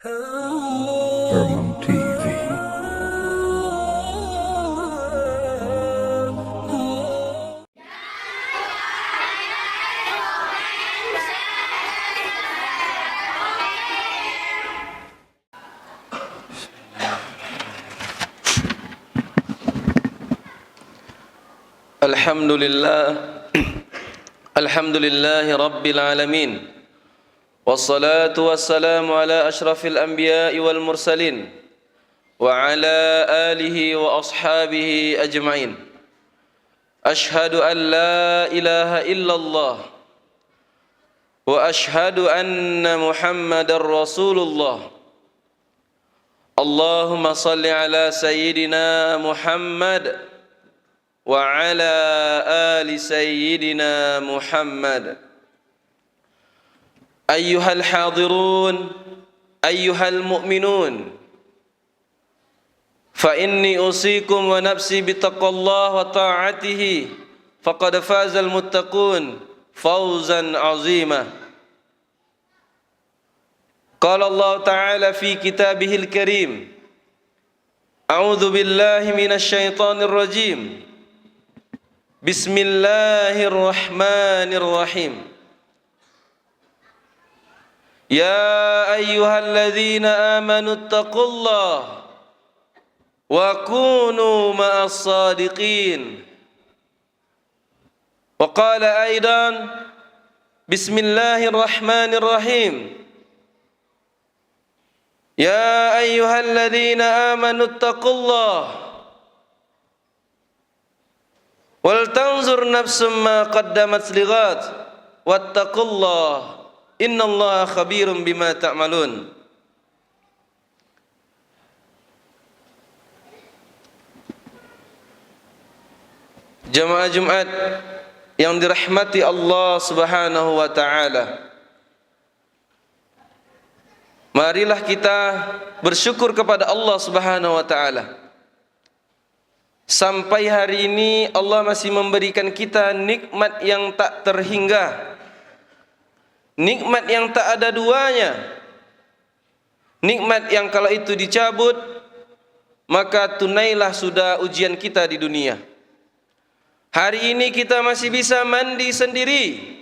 Herman TV. Alhamdulillahi Rabbil Alamin. Wassalatu wassalamu ala ashrafil anbiya'i wal mursalin wa ala alihi wa ashabihi ajma'in. Ashhadu an la ilaha illallah wa ashhadu anna Muhammadar Rasulullah. Allahumma salli ala sayyidina Muhammad wa ala ali sayyidina Muhammad. Ayyuhal hadirun, ayyuhal mu'minun, fa inni usikum wa nafsi bitaqwallah wa ta'atihi faqad fazal muttaqun fawzan azima. Qala Allah Ta'ala fi kitabihil karim, a'udzu billahi minasy syaithanir rajim. Bismillahirrahmanirrahim. Ya ayyuhalladzina amanu taqullaha wa kunu ma'as sadiqin. Wa qala aidan Bismillahirrahmanirrahim. Ya ayyuhalladzina amanu taqullaha wal tanzur nafsum ma qaddamat lighad wattaqullaha innallaha khabirum bima ta'malun. Jamaah Jumat yang dirahmati Allah Subhanahu wa taala, marilah kita bersyukur kepada Allah Subhanahu wa taala. Sampai hari ini Allah masih memberikan kita nikmat yang tak terhingga, nikmat yang tak ada duanya, nikmat yang kalau itu dicabut maka tunailah sudah ujian kita di dunia. Hari ini kita masih bisa mandi sendiri,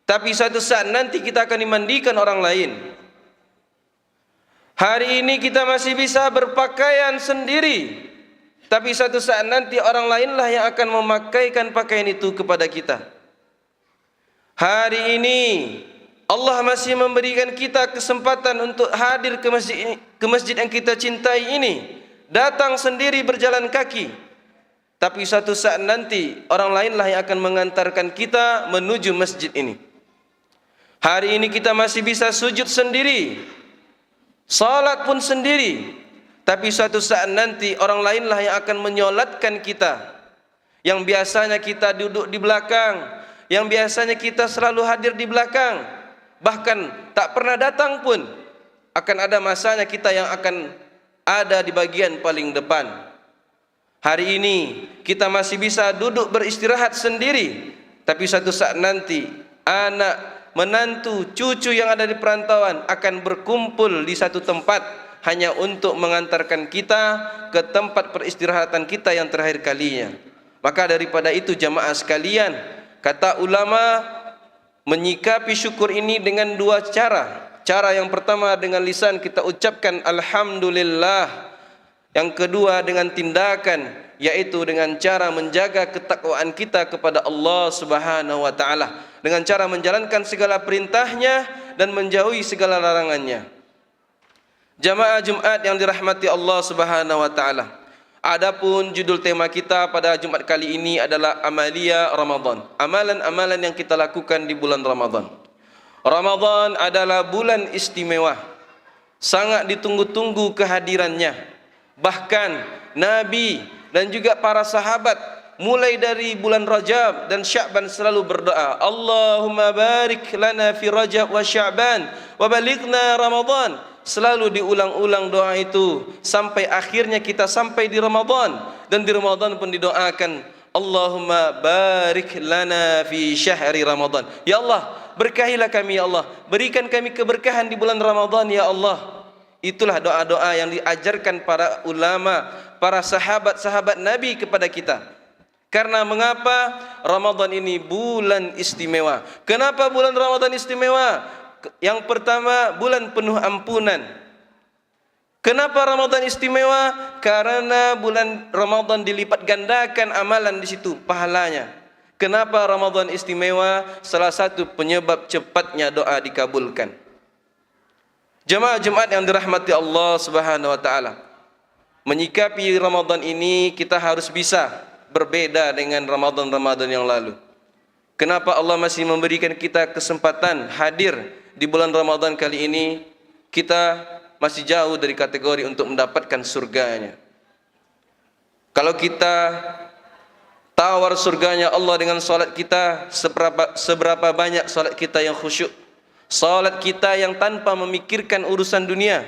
tapi suatu saat nanti kita akan dimandikan orang lain. Hari ini kita masih bisa berpakaian sendiri, tapi suatu saat nanti orang lainlah yang akan memakaikan pakaian itu kepada kita. Hari ini Allah masih memberikan kita kesempatan untuk hadir ke masjid yang kita cintai ini, datang sendiri berjalan kaki. Tapi suatu saat nanti orang lainlah yang akan mengantarkan kita menuju masjid ini. Hari ini kita masih bisa sujud sendiri, salat pun sendiri. Tapi suatu saat nanti orang lainlah yang akan menyolatkan kita. Yang biasanya kita duduk di belakang, yang biasanya kita selalu hadir di belakang, bahkan tak pernah datang pun, akan ada masanya kita yang akan ada di bagian paling depan. Hari ini kita masih bisa duduk beristirahat sendiri, tapi suatu saat nanti anak, menantu, cucu yang ada di perantauan akan berkumpul di satu tempat hanya untuk mengantarkan kita ke tempat peristirahatan kita yang terakhir kalinya. Maka daripada itu jamaah sekalian, kata ulama, menyikapi syukur ini dengan dua cara. Cara yang pertama dengan lisan kita ucapkan alhamdulillah. Yang kedua dengan tindakan, yaitu dengan cara menjaga ketakwaan kita kepada Allah Subhanahu wa taala, dengan cara menjalankan segala perintahnya dan menjauhi segala larangannya. Jamaah Jumat yang dirahmati Allah Subhanahu wa taala. Adapun judul tema kita pada Jumat kali ini adalah Amalia Ramadan. Amalan-amalan yang kita lakukan di bulan Ramadan. Ramadan adalah bulan istimewa. Sangat ditunggu-tunggu kehadirannya. Bahkan Nabi dan juga para sahabat mulai dari bulan Rajab dan Sya'ban selalu berdoa, Allahumma barik lana fi Rajab wa Sya'ban wa balighna Ramadan. Selalu diulang-ulang doa itu sampai akhirnya kita sampai di Ramadan, dan di Ramadan pun didoakan, Allahumma barik lana fi syahri Ramadan. Ya Allah, berkahilah kami ya Allah, berikan kami keberkahan di bulan Ramadan ya Allah. Itulah doa-doa yang diajarkan para ulama, para sahabat-sahabat Nabi kepada kita. Karena mengapa Ramadan ini bulan istimewa? Kenapa bulan Ramadan istimewa? Yang pertama, bulan penuh ampunan. Kenapa Ramadan istimewa? Karena bulan Ramadan dilipat gandakan amalan di situ, pahalanya. Kenapa Ramadan istimewa? Salah satu penyebab cepatnya doa dikabulkan. Jemaah Jumat yang dirahmati Allah Subhanahu wa taala. Menyikapi Ramadan ini kita harus bisa berbeda dengan Ramadan-Ramadan yang lalu. Kenapa Allah masih memberikan kita kesempatan hadir di bulan Ramadan kali ini? Kita masih jauh dari kategori untuk mendapatkan surganya. Kalau kita tawar surganya Allah dengan salat kita, seberapa banyak salat kita yang khusyuk, salat kita yang tanpa memikirkan urusan dunia.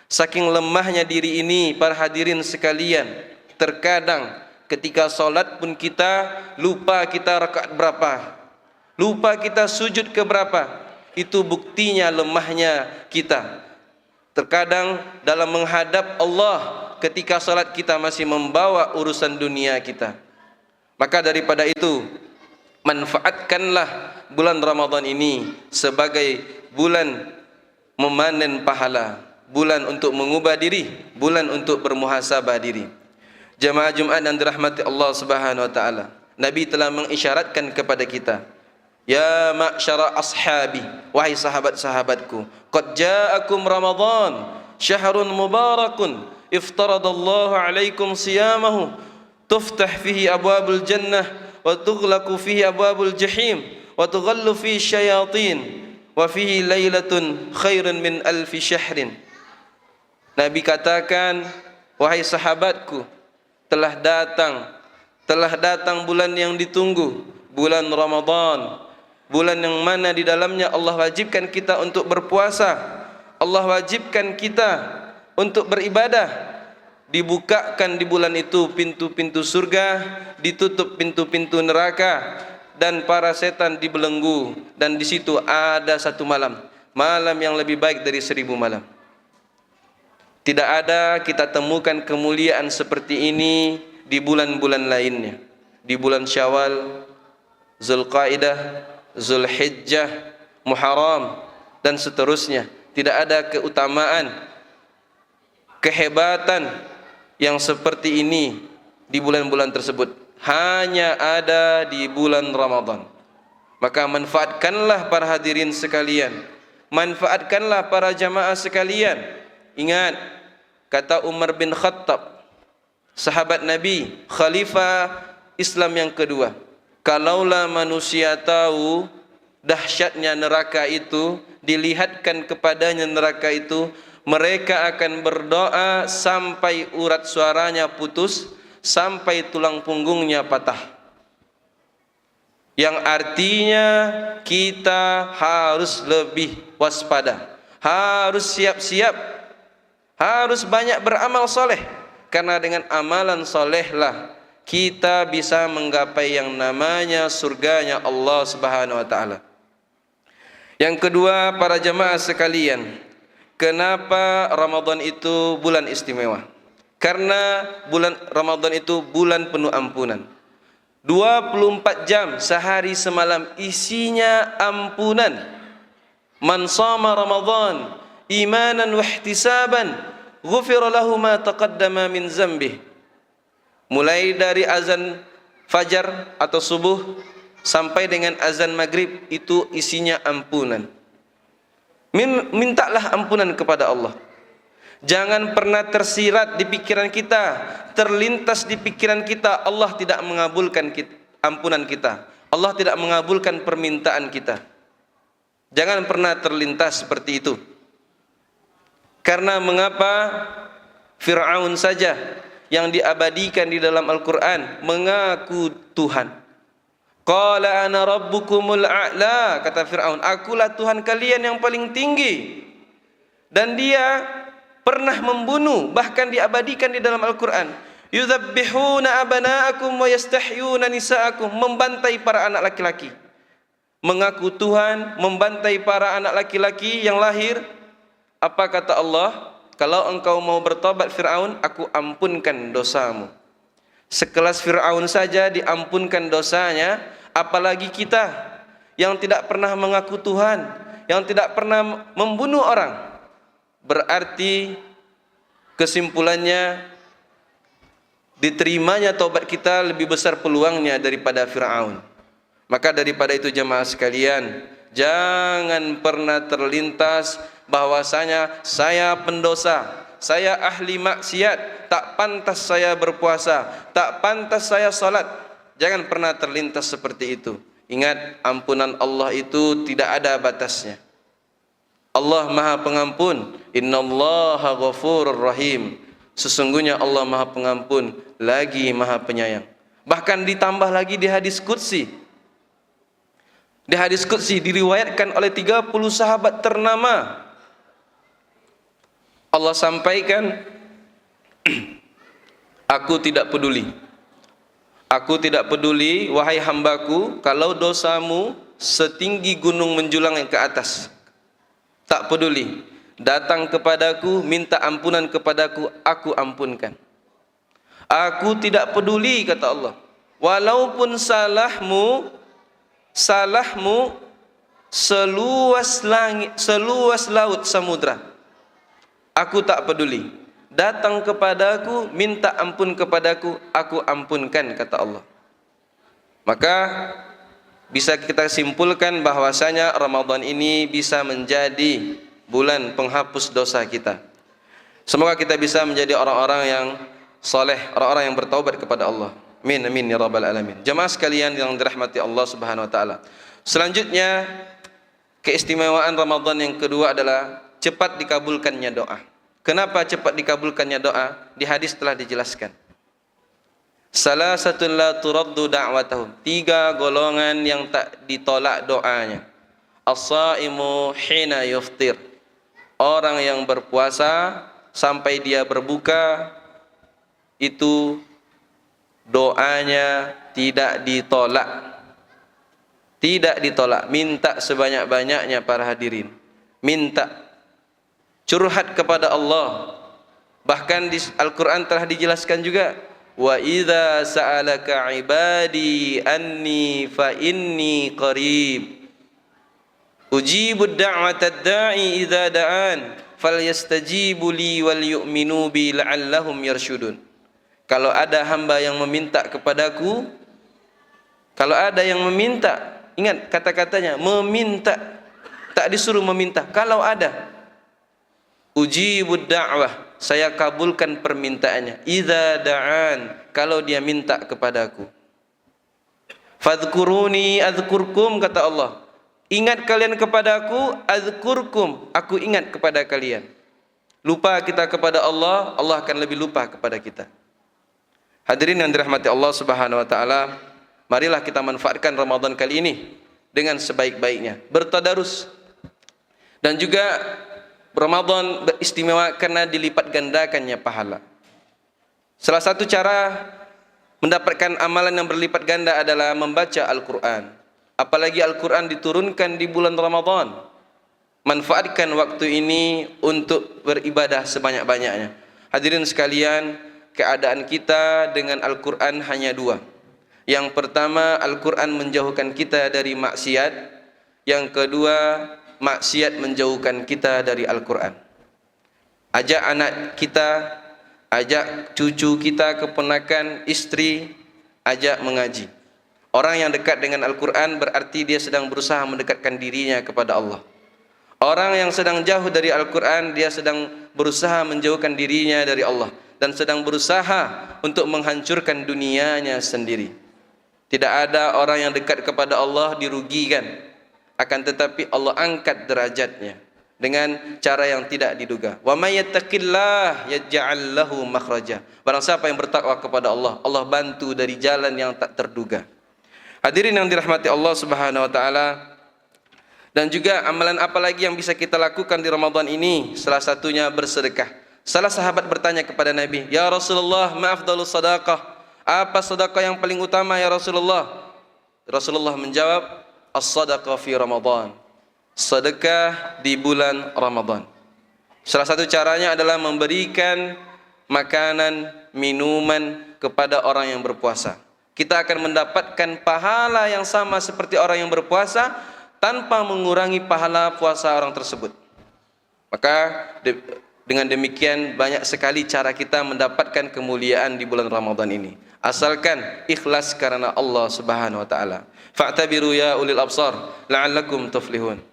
Saking lemahnya diri ini para hadirin sekalian, terkadang ketika salat pun kita lupa kita rakaat berapa, lupa kita sujud ke berapa. Itu buktinya lemahnya kita. Terkadang dalam menghadap Allah ketika salat kita masih membawa urusan dunia kita. Maka daripada itu, manfaatkanlah bulan Ramadan ini sebagai bulan memanen pahala, bulan untuk mengubah diri, bulan untuk bermuhasabah diri. Jemaah Jumat yang dirahmati Allah Subhanahu wa taala, Nabi telah mengisyaratkan kepada kita, ya ma'syara ashabi, wahai sahabat-sahabatku, qad ja'akum Ramadan, syahrun mubarakun, iftaradallahu alaikum siyamahu, tuftah fihi abwabul jannah, wa tughlaqu fihi abwabul jahim, wa tughallu fihi syayatin, wa fihi lailatun khairun min alfi syahrin. Nabi katakan, wahai sahabatku, telah datang bulan yang ditunggu, bulan Ramadan, bulan yang mana di dalamnya Allah wajibkan kita untuk berpuasa, Allah wajibkan kita untuk beribadah. Dibukakan di bulan itu pintu-pintu surga, ditutup pintu-pintu neraka, dan para setan dibelenggu. Dan di situ ada satu malam, malam yang lebih baik dari 1000 malam. Tidak ada kita temukan kemuliaan seperti ini di bulan-bulan lainnya. Di bulan Syawal, Zulqaidah, Zulhijjah, Muharram, dan seterusnya. Tidak ada keutamaan, kehebatan yang seperti ini di bulan-bulan tersebut. Hanya ada di bulan Ramadan. Maka manfaatkanlah para hadirin sekalian, manfaatkanlah para jamaah sekalian. Ingat kata Umar bin Khattab, sahabat Nabi, khalifah Islam yang kedua, kalaulah manusia tahu dahsyatnya neraka itu, dilihatkan kepadanya neraka itu, mereka akan berdoa sampai urat suaranya putus, sampai tulang punggungnya patah. Yang artinya kita harus lebih waspada, harus siap-siap, harus banyak beramal soleh. Karena dengan amalan solehlah kita bisa menggapai yang namanya surganya Allah Subhanahu wa taala. Yang kedua, para jemaah sekalian, kenapa Ramadan itu bulan istimewa? Karena bulan Ramadan itu bulan penuh ampunan. 24 jam sehari semalam isinya ampunan. Man shama Ramadan imanan wa ihtisaban, ghufira lahu ma taqaddama min dzambih. Mulai dari azan fajar atau subuh sampai dengan azan maghrib itu isinya ampunan. Mintalah ampunan kepada Allah. Jangan pernah tersirat di pikiran kita, terlintas di pikiran kita, Allah tidak mengabulkan ampunan kita, Allah tidak mengabulkan permintaan kita. Jangan pernah terlintas seperti itu. Karena mengapa Fir'aun saja yang diabadikan di dalam Al-Quran mengaku Tuhan. Qala ana rabbukumul a'la, kata Fir'aun, akulah Tuhan kalian yang paling tinggi. Dan dia pernah membunuh, bahkan diabadikan di dalam Al-Quran, yudzabbihuna abana'akum wa yastahyuna nisa'akum, membantai para anak laki-laki. Mengaku Tuhan, membantai para anak laki-laki yang lahir, Apa kata Allah? Kalau engkau mau bertobat Fir'aun, aku ampunkan dosamu. Sekelas Fir'aun saja diampunkan dosanya, apalagi kita yang tidak pernah mengaku Tuhan, yang tidak pernah membunuh orang. Berarti kesimpulannya, diterimanya taubat kita lebih besar peluangnya daripada Fir'aun. Maka daripada itu jemaah sekalian, jangan pernah terlintas bahwasanya saya pendosa, saya ahli maksiat, tak pantas saya berpuasa, tak pantas saya salat. Jangan pernah terlintas seperti itu. Ingat, ampunan Allah itu tidak ada batasnya. Allah Maha Pengampun. Innallaha ghafurur rahim. Sesungguhnya Allah Maha Pengampun lagi Maha Penyayang. Bahkan ditambah lagi di hadis qudsi. Di hadis qudsi diriwayatkan oleh 30 sahabat ternama. Allah sampaikan, aku tidak peduli. Aku tidak peduli, wahai hambaku, kalau dosamu setinggi gunung menjulang ke atas. Tak peduli. Datang kepadaku, minta ampunan kepadaku, aku ampunkan. Aku tidak peduli, kata Allah. Walaupun salahmu seluas langit, seluas laut samudra. Aku tak peduli. Datang kepadaku, minta ampun kepadaku, aku ampunkan, kata Allah. Maka bisa kita simpulkan bahwasanya Ramadan ini bisa menjadi bulan penghapus dosa kita. Semoga kita bisa menjadi orang-orang yang soleh, orang-orang yang bertaubat kepada Allah. Amin, amin ya rabbal alamin. Jemaah sekalian yang dirahmati Allah Subhanahu wa taala. Selanjutnya, keistimewaan Ramadan yang kedua adalah cepat dikabulkannya doa. Kenapa cepat dikabulkannya doa? Di hadis telah dijelaskan. Salasatun la turaddu da'watahum. 3 golongan yang tak ditolak doanya. As-saimu hina yuftir. Orang yang berpuasa sampai dia berbuka, itu doanya tidak ditolak. Tidak ditolak. Minta sebanyak-banyaknya para hadirin. Minta. Curhat kepada Allah. Bahkan di Al-Quran telah dijelaskan juga, wa idza sa'alaka ibadi anni fa inni qarib ujibud da'watad da'i idza da'an falyastajibu li wal yu'minu bi la'allahum yarshudun. Kalau ada hamba yang meminta kepadaku, kalau ada yang meminta, ingat kata-katanya, meminta, tak disuruh meminta. Kalau ada, ujibud da'wah, saya kabulkan permintaannya. Idza da'an, kalau dia minta kepadaku. Fadhkuruni adzkurkum, kata Allah. Ingat kalian kepadaku, adzkurkum, aku ingat kepada kalian. Lupa kita kepada Allah, Allah akan lebih lupa kepada kita. Hadirin yang dirahmati Allah Subhanahu wa taala, marilah kita manfaatkan Ramadan kali ini dengan sebaik-baiknya, bertadarus. Dan juga Ramadan beristimewa karena dilipat gandakannya pahala. Salah satu cara mendapatkan amalan yang berlipat ganda adalah membaca Al-Quran. Apalagi Al-Quran diturunkan di bulan Ramadan. Manfaatkan waktu ini untuk beribadah sebanyak-banyaknya. Hadirin sekalian, keadaan kita dengan Al-Quran hanya 2. Yang pertama, Al-Quran menjauhkan kita dari maksiat. Yang kedua, maksiat menjauhkan kita dari Al-Quran. Ajak anak kita, ajak cucu kita, keponakan, istri, ajak mengaji. Orang yang dekat dengan Al-Quran berarti dia sedang berusaha mendekatkan dirinya kepada Allah. Orang yang sedang jauh dari Al-Quran, dia sedang berusaha menjauhkan dirinya dari Allah dan sedang berusaha untuk menghancurkan dunianya sendiri. Tidak ada orang yang dekat kepada Allah dirugikan, akan tetapi Allah angkat derajatnya dengan cara yang tidak diduga. Wa may yattaqillah yaj'al lahu makhraja. Barang siapa yang bertakwa kepada Allah, Allah bantu dari jalan yang tak terduga. Hadirin yang dirahmati Allah Subhanahu wa taala, dan juga amalan apa lagi yang bisa kita lakukan di Ramadan ini? Salah satunya bersedekah. Salah sahabat bertanya kepada Nabi, "Ya Rasulullah, ma afdalus sadaqah?" Apa sedekah yang paling utama ya Rasulullah? Rasulullah menjawab, "As-sadaqah fi Ramadan." Sedekah di bulan Ramadan. Salah satu caranya adalah memberikan makanan, minuman kepada orang yang berpuasa. Kita akan mendapatkan pahala yang sama seperti orang yang berpuasa tanpa mengurangi pahala puasa orang tersebut. Maka dengan demikian banyak sekali cara kita mendapatkan kemuliaan di bulan Ramadan ini. Asalkan ikhlas karena Allah Subhanahu wa taala. Fa'tabiru ya ulil absar la'allakum tuflihun.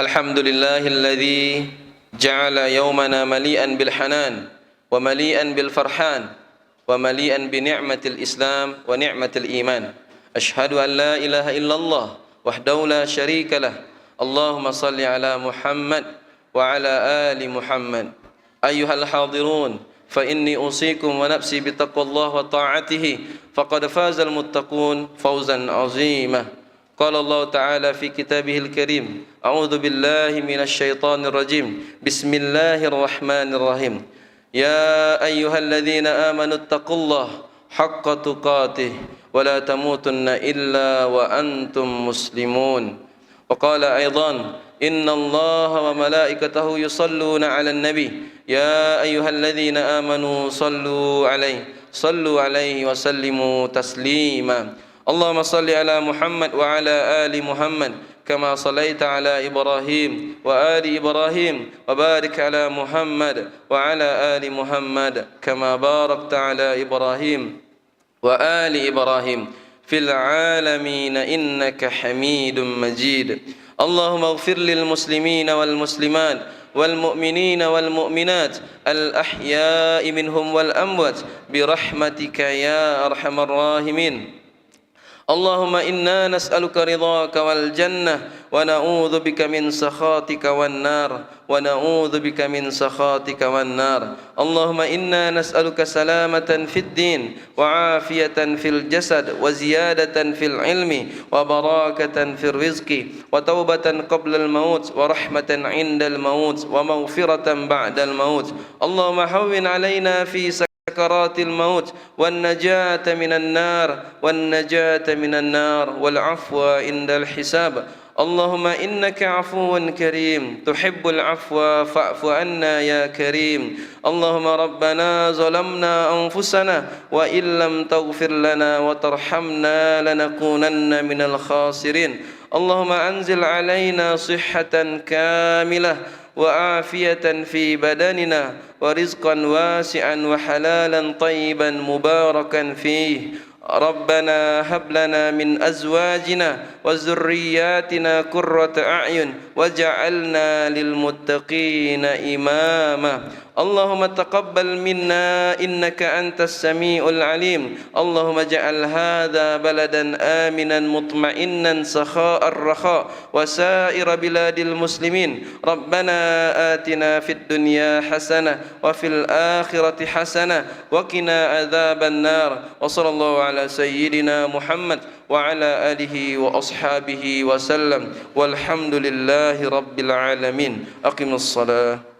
Alhamdulillahilladzi ja'ala yawmana mali'an bil hanan wa mali'an bil farhan wa mali'an bi ni'matil islam wa ni'matil iman. Ashhadu an la ilaha illallah wahdahu la syarika lah. Allahumma salli ala Muhammad wa ala ali Muhammad. Ayyuhal hadirun, fa inni usikum wa nafsi bi taqwallah wa ta'atihi faqad fazal muttaqun fawzan 'azima. قال الله تعالى في كتابه الكريم أعوذ بالله من الشيطان الرجيم بسم الله الرحمن الرحيم يا أيها الذين آمنوا اتقوا الله حق تقاته ولا تموتن إلا وأنتم مسلمون وقال أيضا إن الله وملائكته يصلون على النبي يا أيها الذين آمنوا صلوا عليه وسلموا تسليما اللهم صل على محمد وعلى آل محمد كما صليت على إبراهيم وآل إبراهيم وبارك على محمد وعلى آل محمد كما باركت على إبراهيم وآل إبراهيم في العالمين إنك حميد مجيد اللهم اغفر للمسلمين والمسلمات والمؤمنين والمؤمنات الأحياء منهم والأموات برحمتك يا أرحم الراحمين اللهم إنا نسألك رضاك والجنة ونعوذ بك من سخطك والنار اللهم إنا نسألك سلامة في الدين وعافية في الجسد وزيادة في العلم وبركة في الرزق وتوبة قبل الموت ورحمة عند الموت ومغفرة بعد الموت اللهم هون علينا في سكرات الموت والنجاة من النار والعفو عند الحساب اللهم إنك عفو كريم تحب العفو فاعف عنا يا كريم اللهم ربنا ظلمنا أنفسنا وإن لم تغفر لنا وترحمنا لنكونن من الخاسرين اللهم أنزل علينا صحة كاملة وعافية في بدننا ورزقا واسعا وحلالا طيبا مباركا فيه ربنا هب لنا من أزواجنا وذرياتنا قرة أعين واجعلنا للمتقين إماما اللهم تقبل منا إنك أنت السميع العليم اللهم اجعل هذا بلدا آمنا مطمئنا سخاء الرخاء وسائر بلاد المسلمين ربنا آتنا في الدنيا حسنة وفي الآخرة حسنة وقنا عذاب النار وصلى الله على سيدنا محمد وعلى آله وأصحابه وسلم والحمد لله رب العالمين أقم الصلاة